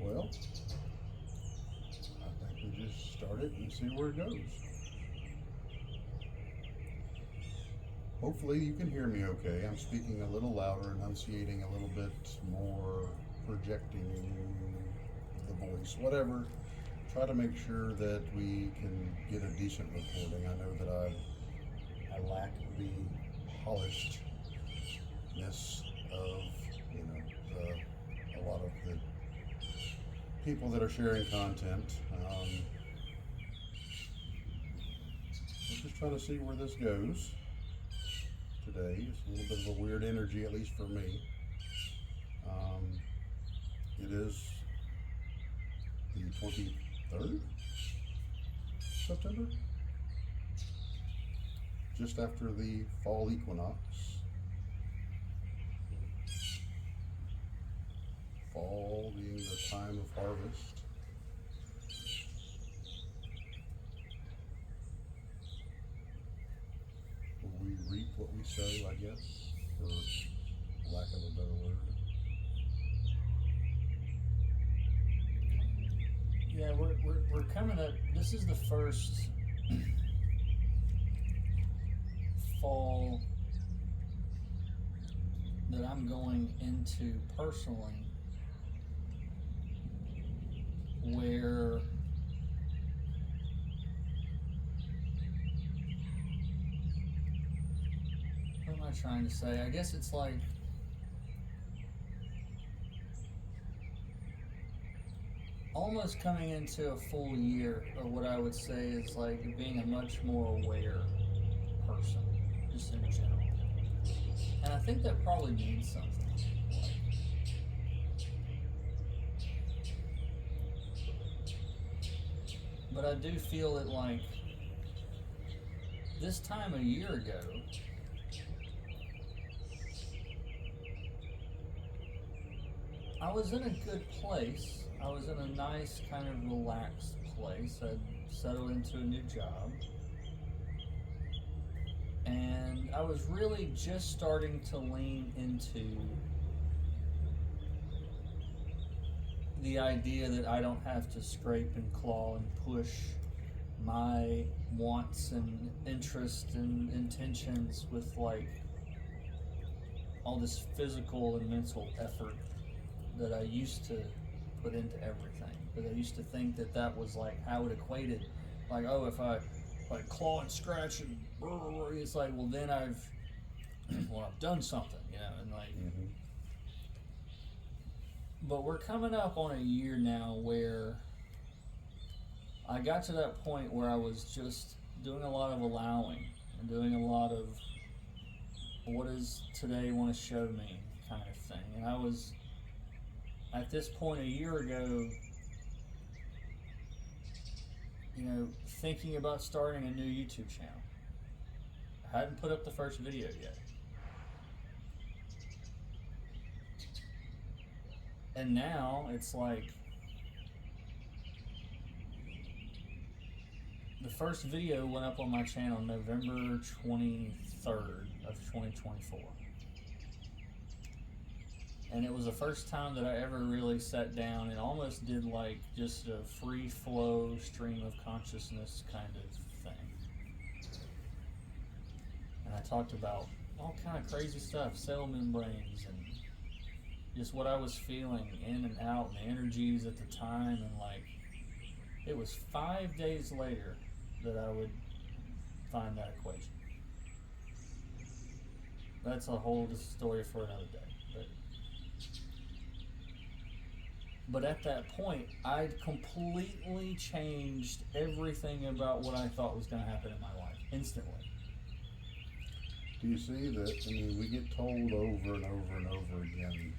Well, I think we just start it and see where it goes. Hopefully you can hear me okay. I'm speaking a little louder, enunciating a little bit more, projecting the voice, whatever. Try to make sure that we can get a decent recording. I know that I lack the polishedness of, a lot of the people that are sharing content. We're just trying to see where this goes today. It's a little bit of a weird energy, at least for me. It is the 23rd September, just after the fall equinox. Fall being the time of harvest. Will we reap what we sow, I guess, for lack of a better word? Yeah, we're coming up. This is the first fall that I'm going into personally where what am I trying to say? I guess it's like almost coming into a full year of what I would say is like being a much more aware person, just in general. And I think that probably means something. But I do feel it like this time a year ago, I was in a good place. I was in a nice, kind of relaxed place. I'd settled into a new job. And I was really just starting to lean into the idea that I don't have to scrape and claw and push my wants and interests and intentions with like all this physical and mental effort that I used to put into everything. Because I used to think that that was like how it equated. Like, oh, if I like claw and scratch and it's like, well, then I've done something, and like. Mm-hmm. But we're coming up on a year now where I got to that point where I was just doing a lot of allowing and doing a lot of what does today want to show me kind of thing. And I was at this point a year ago, thinking about starting a new YouTube channel. I hadn't put up the first video yet. And now it's like the first video went up on my channel November 23rd of 2024. And it was the first time that I ever really sat down and almost did like just a free flow stream of consciousness kind of thing. And I talked about all kind of crazy stuff, cell membranes and just what I was feeling in and out and the energies at the time. And like, it was 5 days later that I would find that equation. That's a whole story for another day. But at that point, I'd completely changed everything about what I thought was going to happen in my life instantly. Do you see that? I mean, we get told over and over and over again,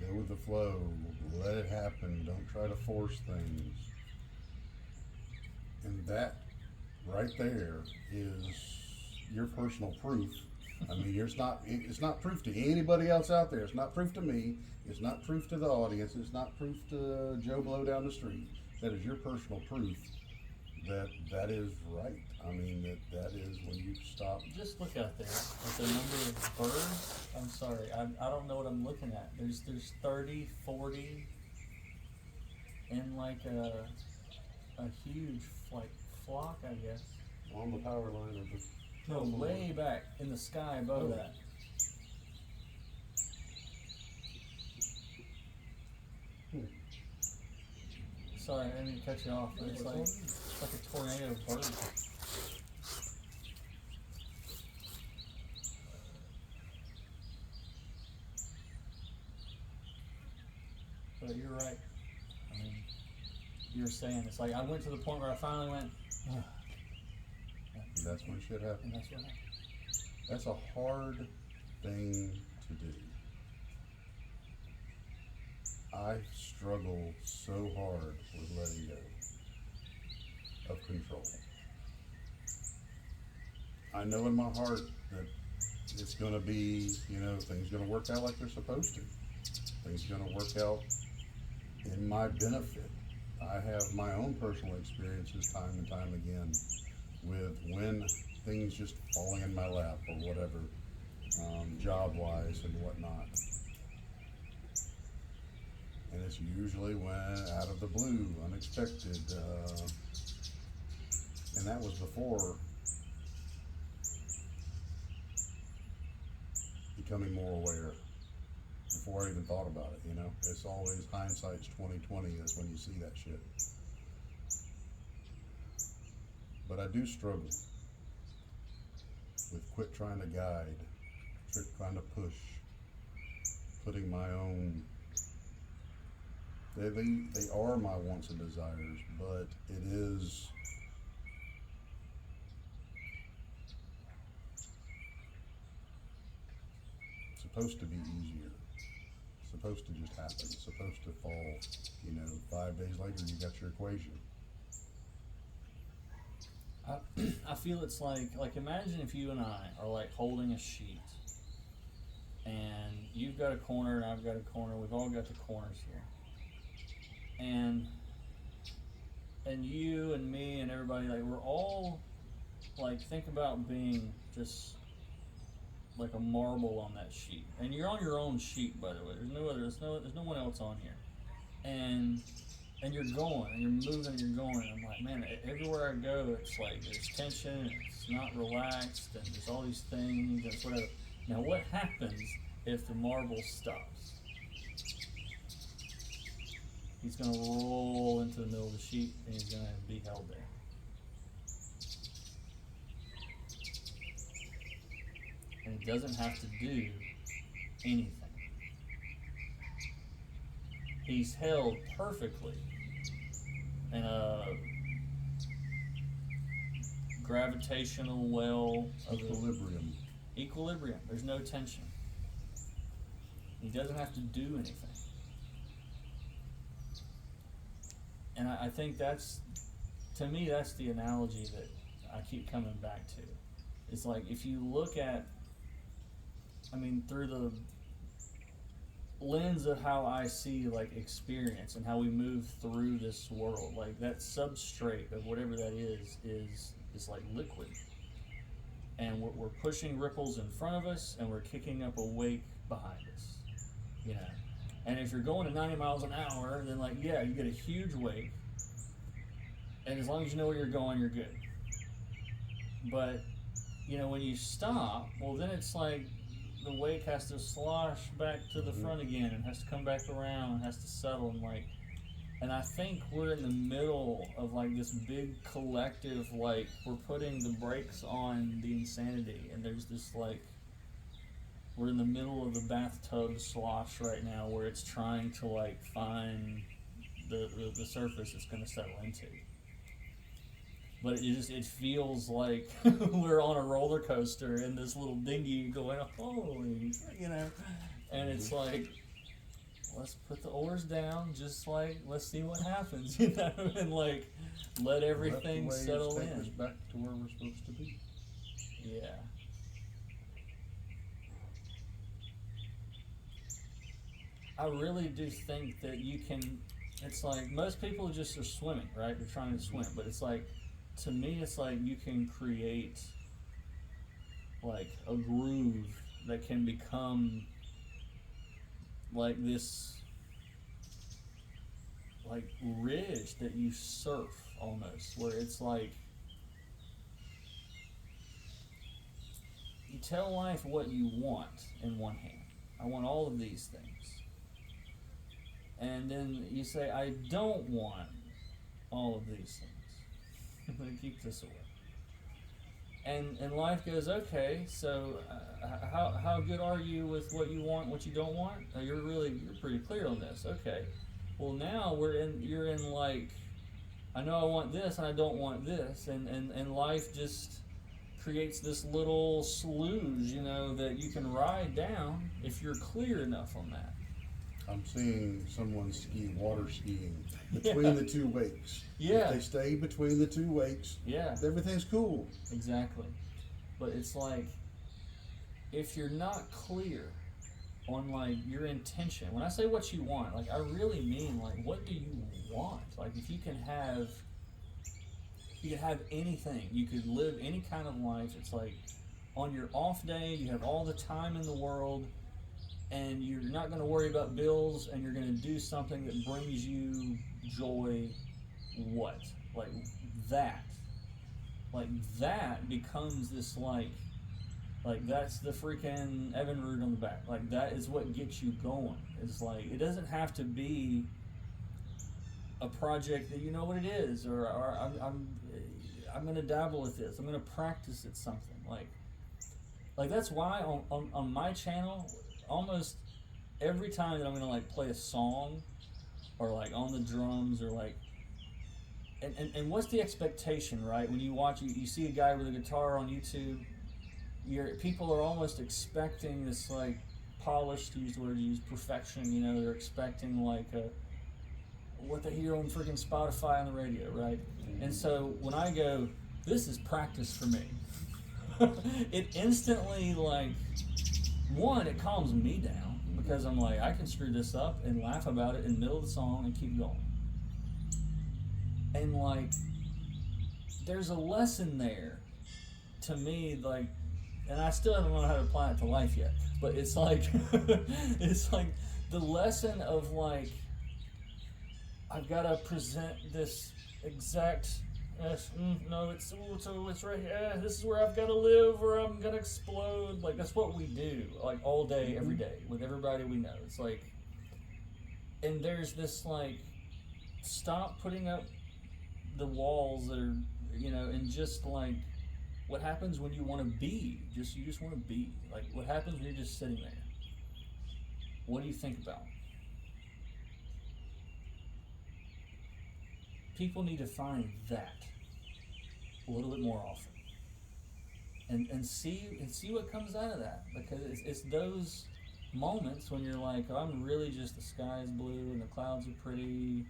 go with the flow, let it happen, don't try to force things. And that right there is your personal proof. I mean, it's not proof to anybody else out there. It's not proof to me. It's not proof to the audience. It's not proof to Joe Blow down the street. That is your personal proof that is right. I mean, that is when you stop. Just look out there at the number of birds. I'm sorry, I don't know what I'm looking at. There's 30, 40, in like a huge like flock, I guess. On the power line of the. No, way back in the sky above Oh. that. Sorry, I didn't mean to cut you off, but it's like a tornado of birds. But you're right. I mean, you were saying, it's like I went to the point where I finally went, ugh. That's when shit happens. And that's what happened. That's a hard thing to do. I struggle so hard with letting go of control. I know in my heart that it's gonna be, things gonna work out like they're supposed to. Things gonna work out in my benefit. I have my own personal experiences time and time again with when things just falling in my lap or whatever, job-wise and whatnot. And it's usually when out of the blue, unexpected, and that was before becoming more aware, before I even thought about it, It's always hindsight's 20/20 is when you see that shit. But I do struggle with quit trying to guide, trying to push, putting my own. They are my wants and desires, but it is supposed to be easier. It's supposed to just happen. It's supposed to fall, 5 days later you got your equation. I feel it's like imagine if you and I are like holding a sheet, and you've got a corner and I've got a corner. We've all got the corners here, and you and me and everybody, like, we're all like, think about being just like a marble on that sheet, and you're on your own sheet, by the way. There's no one else on here, and you're going, and you're moving, and you're going, and I'm like, man, everywhere I go, it's like, there's tension, and it's not relaxed, and there's all these things, and it's whatever. Now, what happens if the marble stops? He's gonna roll into the middle of the sheet, and he's gonna be held there. And he doesn't have to do anything. He's held perfectly in a gravitational well of equilibrium. There's no tension. He doesn't have to do anything. And I think to me, that's the analogy that I keep coming back to. It's like, if you look at, through the lens of how I see like experience and how we move through this world, like that substrate of whatever that is like liquid, and we're pushing ripples in front of us, and we're kicking up a wake behind us, and if you're going at 90 miles an hour, then you get a huge wake, and as long as you know where you're going, you're good. But when you stop, well, then it's like the wake has to slosh back to the front again, and has to come back around, and has to settle, and I think we're in the middle of this big collective, we're putting the brakes on the insanity, and there's this we're in the middle of the bathtub slosh right now, where it's trying to find the surface it's going to settle into. But it feels like we're on a roller coaster in this little dinghy going, holy, and it's like, let's put the oars down, just let's see what happens, and let everything settle in. Take us back to where we're supposed to be. Yeah. I really do think that you can, it's like, most people just are swimming, right? They're trying to swim, but it's like, to me, it's like you can create a groove that can become this like ridge that you surf almost, where it's like you tell life what you want in one hand. I want all of these things. And then you say, I don't want all of these things. I'm going to keep this away. And life goes, okay, so how good are you with what you want, what you don't want? You're pretty clear on this. Okay. Well, now you're in like, I know I want this and I don't want this. And life just creates this little sluice, that you can ride down if you're clear enough on that. I'm seeing someone water skiing between the two wakes. Yeah. If they stay between the two wakes, yeah, everything's cool. Exactly. But it's like, if you're not clear on like your intention, when I say what you want, like I really mean like, what do you want? Like if you can have anything, you could live any kind of life. It's like on your off day, you have all the time in the world, and you're not going to worry about bills, and you're going to do something that brings you joy. What? Like that becomes this like that's the freaking Evan root on the back. Like that is what gets you going. It's like, it doesn't have to be a project that you know what it is, or I'm going to dabble with this. I'm going to practice at something. Like that's why on my channel, almost every time that I'm going to like play a song or like on the drums or like, and what's the expectation, right? When you watch, you see a guy with a guitar on YouTube, people are almost expecting this like polished, to use the word you use, perfection. They're expecting like what they hear on freaking Spotify on the radio, right? And so when I go, this is practice for me, it instantly like, one, it calms me down because I'm like, I can screw this up and laugh about it in the middle of the song and keep going. And like, there's a lesson there to me, like, and I still haven't learned how to apply it to life yet, but it's like, it's like the lesson of like, I've got to present this exact, no, it's right here, this is where I've got to live or I'm going to explode. Like, that's what we do, like, all day, every day, with everybody we know. It's like, and there's this, like, stop putting up the walls that are, and just, like, what happens when you want to be? You just want to be. Like, what happens when you're just sitting there? What do you think about? People need to find that a little bit more often, and see what comes out of that, because it's those moments when you're like, oh, I'm really just, the sky's blue and the clouds are pretty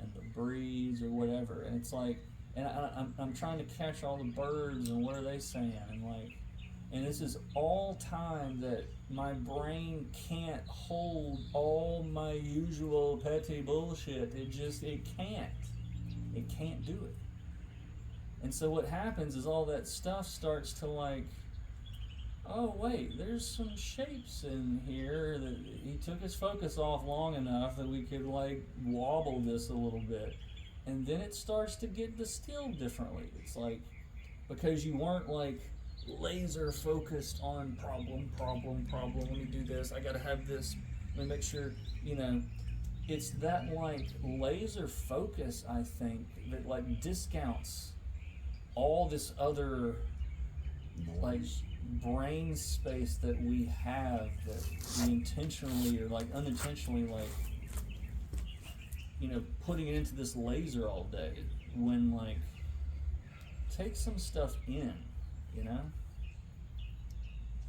and the breeze or whatever, and it's like, and I'm trying to catch all the birds and what are they saying, and like, and this is all time that my brain can't hold all my usual petty bullshit. It can't do it. And so what happens is all that stuff starts to like, oh wait, there's some shapes in here that he took his focus off long enough that we could like wobble this a little bit. And then it starts to get distilled differently. It's like, because you weren't like laser focused on problem, let me do this, I gotta have this, let me make sure, it's that like laser focus, I think, that like discounts all this other like brain space that we have, that we intentionally or like unintentionally like, putting it into this laser all day, when like, take some stuff in,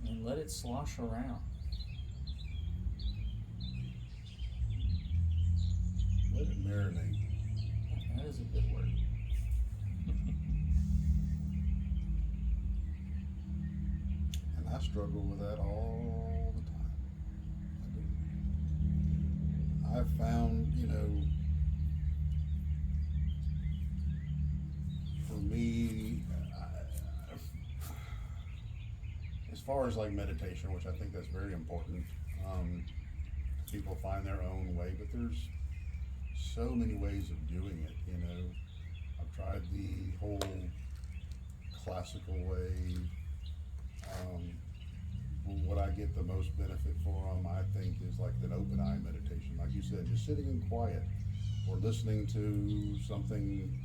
and let it slosh around. Let it marinate. That is a good word. And I struggle with that all the time. I do. I've found, for me, as far as like meditation, which I think that's very important, people find their own way, but there's so many ways of doing it, you know. I've tried the whole classical way. What I get the most benefit from, I think, is like an open eye meditation. Like you said, just sitting in quiet or listening to something,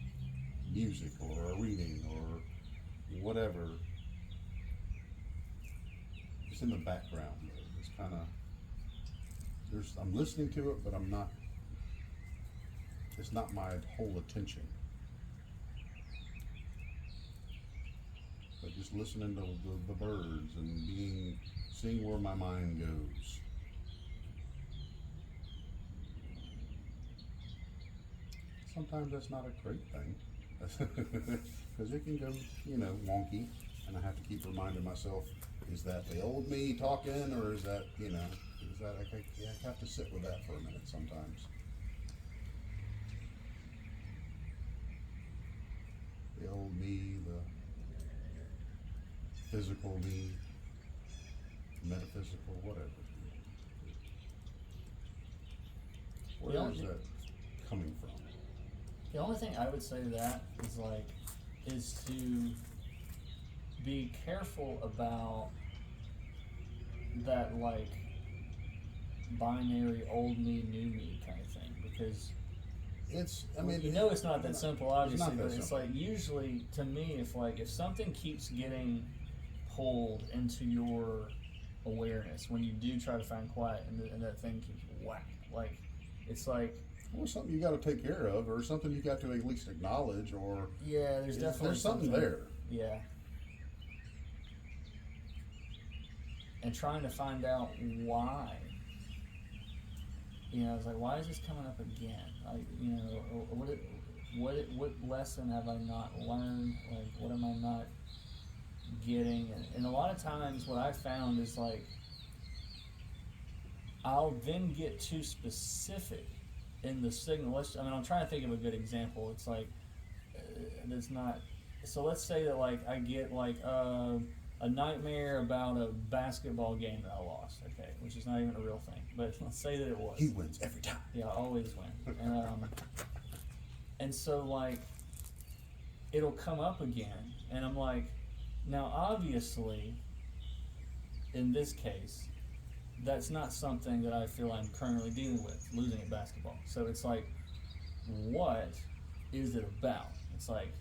music or a reading or whatever, just in the background. It's kind of, I'm listening to it, but I'm not, it's not my whole attention. But just listening to the birds and seeing where my mind goes. Sometimes that's not a great thing, because it can go, you know, wonky, and I have to keep reminding myself, is that the old me talking, or is that, you know, is that, I have to sit with that for a minute sometimes. The old me, the physical me, metaphysical, whatever. Where is that coming from? The only thing I would say to that is to be careful about that binary old me, new me kind of thing, because it's not that simple, obviously, but it's like usually to me, if something keeps getting pulled into your awareness when you do try to find quiet and that thing keeps whack, it's like, well, something you got to take care of, or something you got to at least acknowledge, or yeah, there's something there. Yeah. And trying to find out why. You know, it's like, why is this coming up again? What lesson have I not learned? Like, what am I not getting? And a lot of times, what I found is I'll then get too specific in the signal. I'm trying to think of a good example. It's it's not. So let's say that I get a nightmare about a basketball game that I lost. Okay, which is not even a real thing, but let's say that it was. He wins every time. Yeah, I always win. And so it'll come up again, and I'm like, now obviously, in this case, that's not something that I feel I'm currently dealing with, losing at basketball. So it's like, what is it about? It's like,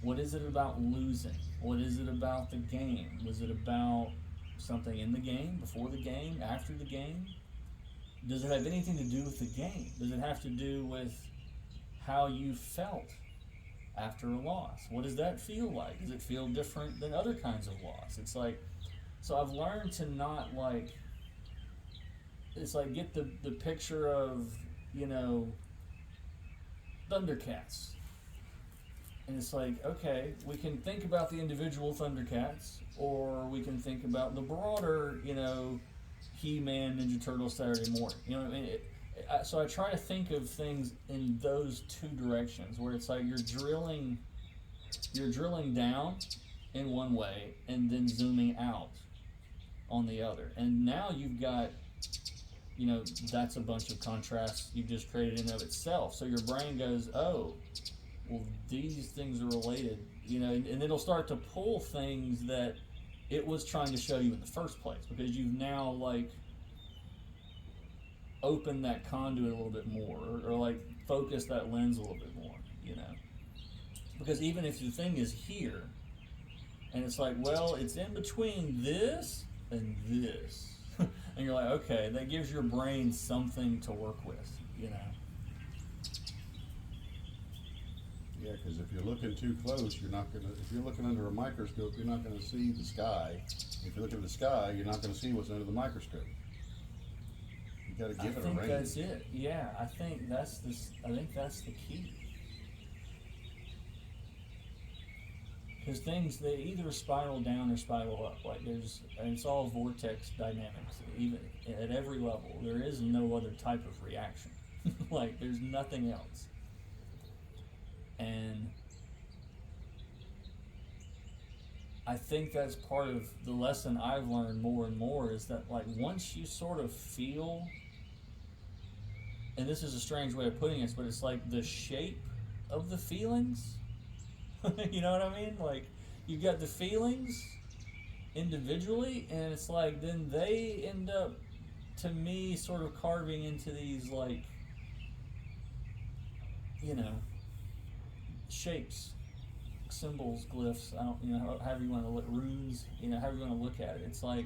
what is it about losing? What is it about the game? Was it about something in the game, before the game, after the game? Does it have anything to do with the game? Does it have to do with how you felt after a loss? What does that feel like? Does it feel different than other kinds of loss? It's like, so I've learned to not it's like get the picture of, Thundercats. And it's like, okay, we can think about the individual Thundercats, or we can think about the broader, He-Man, Ninja Turtles, Saturday morning. You know what I mean? So I try to think of things in those two directions, where it's like you're drilling down in one way and then zooming out on the other. And now you've got, that's a bunch of contrast you've just created in of itself. So your brain goes, oh, well, these things are related, and it'll start to pull things that it was trying to show you in the first place, because you've now opened that conduit a little bit more, or focus that lens a little bit more, because even if the thing is here and it's like, well, it's in between this and this, and you're like, okay, that gives your brain something to work with, Yeah, because if you're looking too close, you're not gonna. If you're looking under a microscope, you're not gonna see the sky. If you look at the sky, you're not gonna see what's under the microscope. You gotta give it a range. I think that's it. Yeah, I think that's the key. Because things, they either spiral down or spiral up. And it's all vortex dynamics. Even at every level, there is no other type of reaction. There's nothing else. And I think that's part of the lesson I've learned more and more, is that once you sort of feel and this is a strange way of putting it, but it's like the shape of the feelings. You know what I mean? Like, you've got the feelings individually, and it's like then they end up, to me, sort of carving into these, like, you know, shapes, symbols, glyphs. I don't, you know, however you want to look, runes. You know, however you want to look at it. It's like,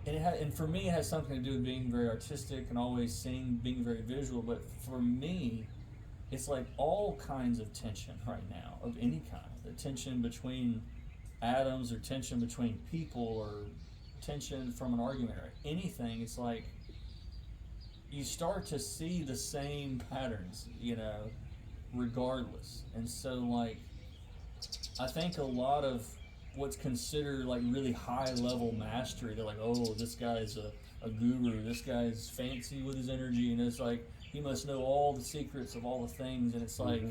and for me, it has something to do with being very artistic and always seeing, being very visual. But for me, it's like all kinds of tension right now, of any kind. The tension between atoms, or tension between people, or tension from an argument, or anything. It's like you start to see the same patterns, you know, regardless. And so, like, I think a lot of what's considered like really high level mastery, they're like, oh, this guy's a guru, this guy's fancy with his energy, and it's like he must know all the secrets of all the things. And it's like,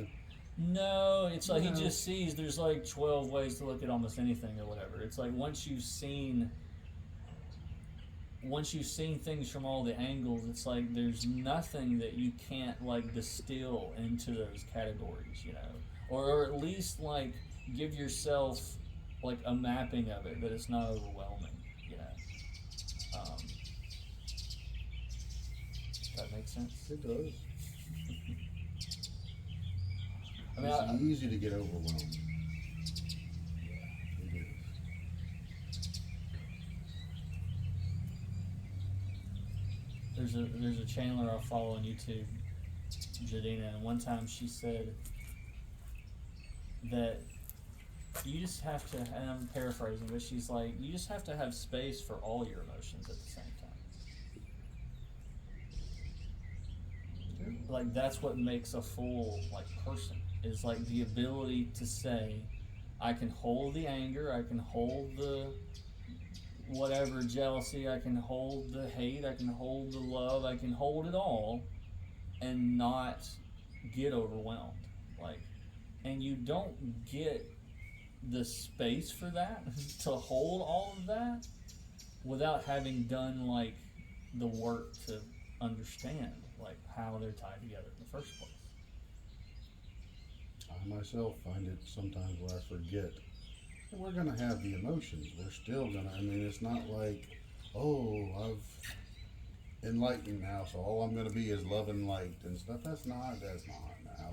no, it's like he just sees there's like 12 ways to look at almost anything or whatever. It's like once you've seen things from all the angles, it's like there's nothing that you can't like distill into those categories, you know, or at least like give yourself like a mapping of it, that it's not overwhelming, you know. Does that make sense? It does. I mean, It's easy to get overwhelmed. It is. there's a channeler I follow on YouTube, Jadina, and one time she said that you just have to, and I'm paraphrasing, but she's like, you just have to have space for all your emotions at the same time. Like, that's what makes a full, like, person, is like the ability to say, I can hold the anger, I can hold the whatever jealousy, I can hold the hate, I can hold the love, I can hold it all and not get overwhelmed. Like, and you don't get the space for that to hold all of that without having done like the work to understand like how they're tied together in the first place. I myself find it sometimes where I forget that we're gonna have the emotions. We're still gonna, I mean, it's not like, oh, I've enlightened now, so all I'm gonna be is love and light and stuff. That's not how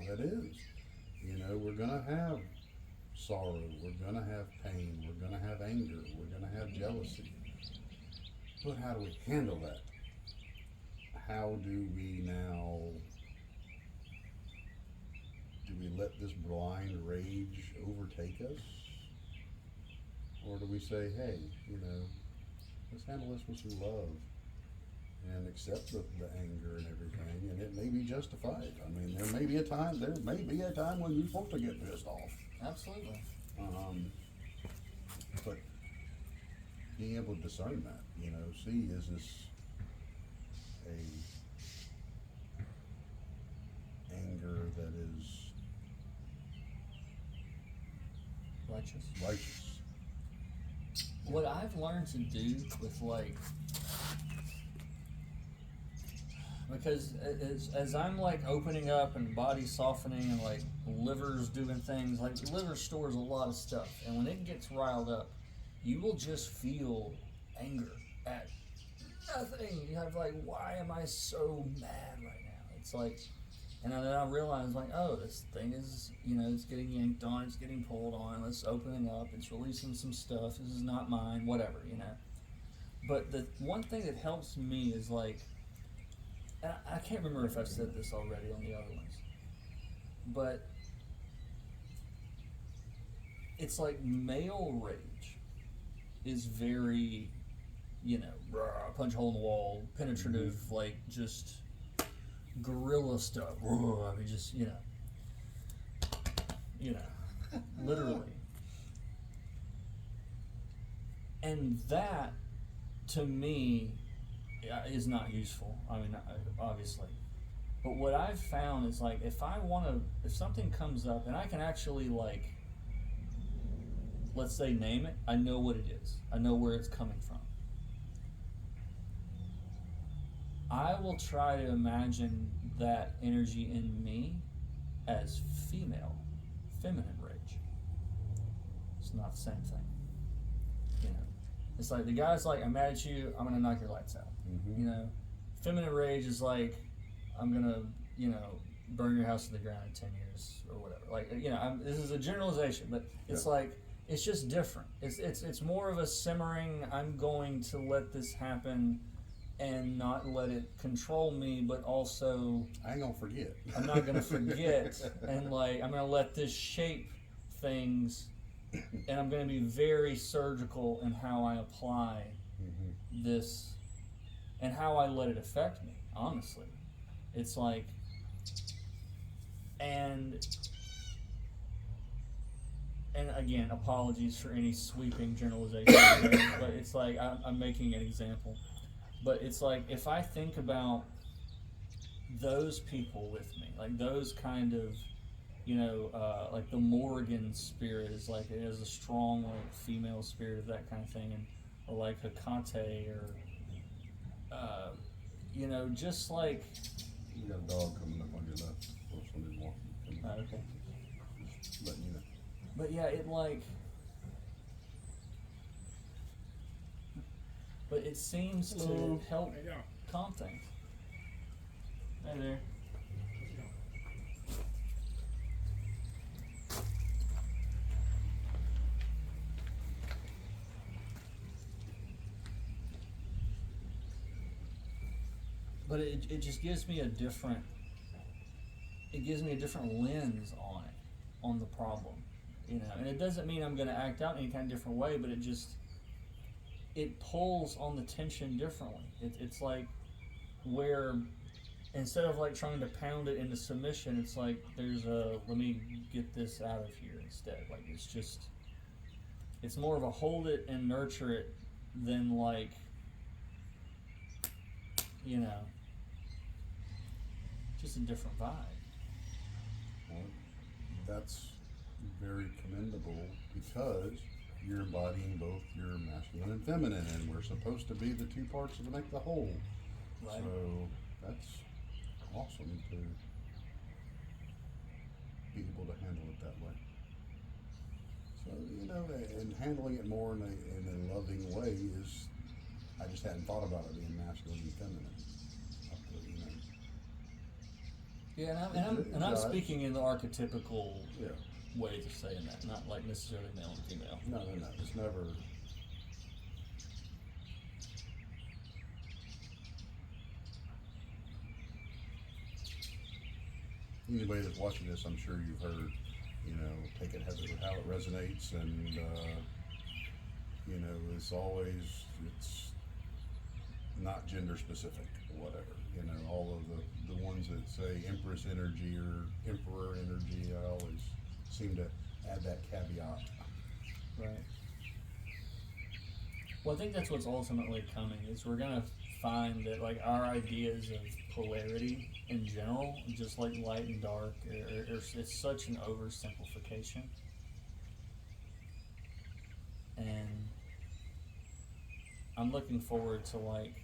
that is. You know, we're gonna have sorrow, we're gonna have pain, we're gonna have anger, we're gonna have jealousy. But how do we handle that? How do we now, do we let this blind rage overtake us? Or do we say, hey, you know, let's handle this with some love and accept the anger and everything, and it may be justified. I mean, there may be a time when you're supposed to get pissed off. Absolutely. But being able to discern that, you know, see, is this a anger that is righteous? What I've learned to do with like, because as I'm like opening up and body softening and like liver's doing things, like liver stores a lot of stuff, and when it gets riled up, you will just feel anger at nothing. You have like, why am I so mad right now? It's like, and then I realize like, oh, this thing is, you know, it's getting yanked on, it's getting pulled on, it's opening up, it's releasing some stuff, this is not mine, whatever, you know. But the one thing that helps me is like, and I can't remember if I've said this already on the other ones, but it's like male rage is very, you know, punch a hole in the wall, penetrative, like just guerrilla stuff. I mean, just, you know, literally. And that, to me, is not useful. I mean, obviously. But what I've found is like, if something comes up and I can actually like, let's say name it, I know what it is. I know where it's coming from. I will try to imagine that energy in me as female, feminine rage. It's not the same thing. You know, it's like the guy's like, I'm mad at you, I'm gonna knock your lights out. Mm-hmm. You know, feminine rage is like, I'm gonna, you know, burn your house to the ground in 10 years or whatever. Like, you know, this is a generalization, but it's like, it's just different. It's more of a simmering, I'm going to let this happen and not let it control me, but also I ain't gonna forget. I'm not gonna forget, and like I'm gonna let this shape things, and I'm gonna be very surgical in how I apply Mm-hmm. this and how I let it affect me. Honestly, it's like, and again, apologies for any sweeping generalization, but it's like I'm making an example. But it's like, if I think about those people with me, like those kind of, you know, like the Morrigan spirit is like, it has a strong like female spirit of that kind of thing, and or like Hecate, or you know, just like. You got a dog coming up on your left. Or somebody's walking. Okay. Just letting you know. But yeah, it like. But it seems to help calm things. Hey there. But it just gives me a different. It gives me a different lens on it, on the problem, you know. And it doesn't mean I'm going to act out in any kind of different way, but it pulls on the tension differently. It's like where instead of like trying to pound it into submission, it's like there's a, let me get this out of here instead. Like it's more of a hold it and nurture it than like, you know, just a different vibe. Well, that's very commendable because you're embodying both your masculine and feminine, and we're supposed to be the two parts that make the whole. Right. So that's awesome to be able to handle it that way. So, you know, and handling it more in a loving way is, I just hadn't thought about it being masculine and feminine. You know. Yeah, and I'm speaking in the archetypical Yeah. ways of saying that, not like necessarily male and female. No. It's never. Anybody that's watching this, I'm sure you've heard, you know, take it how it resonates, and you know, it's not gender specific or whatever. You know, all of the ones that say Empress energy or Emperor energy, I always seem to add that caveat. Right. Well, I think that's what's ultimately coming, is we're gonna find that like our ideas of polarity in general, just like light and dark, it's such an oversimplification. And I'm looking forward to like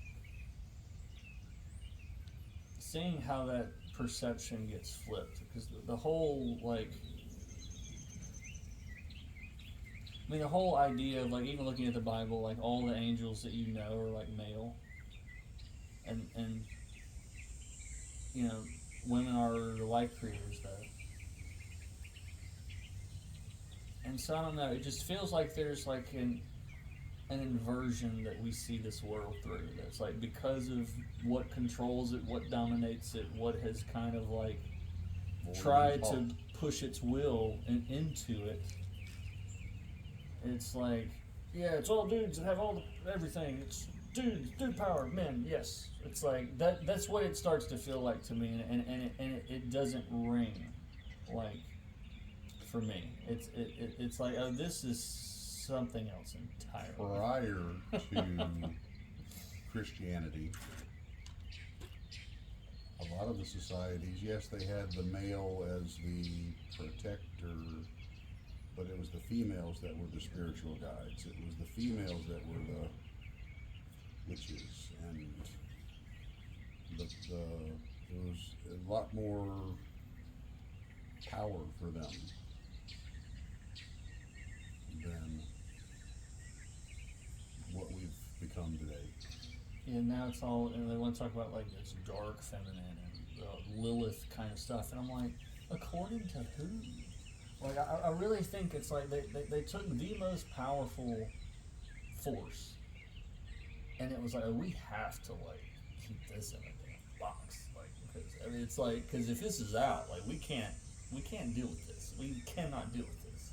seeing how that perception gets flipped, because the whole like, I mean, the whole idea of like, even looking at the Bible, like all the angels that you know are like male, and you know, women are the light creators though. And so I don't know, it just feels like there's like an inversion that we see this world through. That's like, because of what controls it, what dominates it, what has kind of like tried to push its will into it. It's like, yeah, it's all dudes that have everything. It's dude power, men, yes. It's like that's what it starts to feel like to me, and it doesn't ring like for me. It's like, oh, this is something else entirely. Prior to Christianity, a lot of the societies, yes, they had the male as the protector, but it was the females that were the spiritual guides. It was the females that were the witches and it was a lot more power for them than what we've become today. Yeah, now it's all, and they want to talk about like this dark feminine and Lilith kind of stuff, and I'm like, according to who? Like, I really think it's like they took the most powerful force, and it was like, oh, we have to like keep this in a damn box, like, because I mean, it's like, because if this is out, like, we can't deal with this. We cannot deal with this.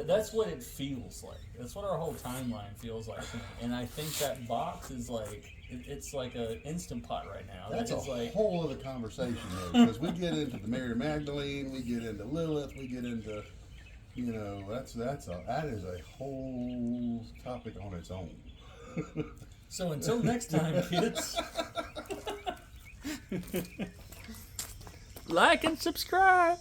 That's what it feels like. That's what our whole timeline feels like. And I think that box is like, it's like an Instant Pot right now. That's it's a like, whole other conversation, though, because we get into the Mary Magdalene, we get into Lilith, we get into, you know, that is a whole topic on its own. So until next time, kids. Like and subscribe.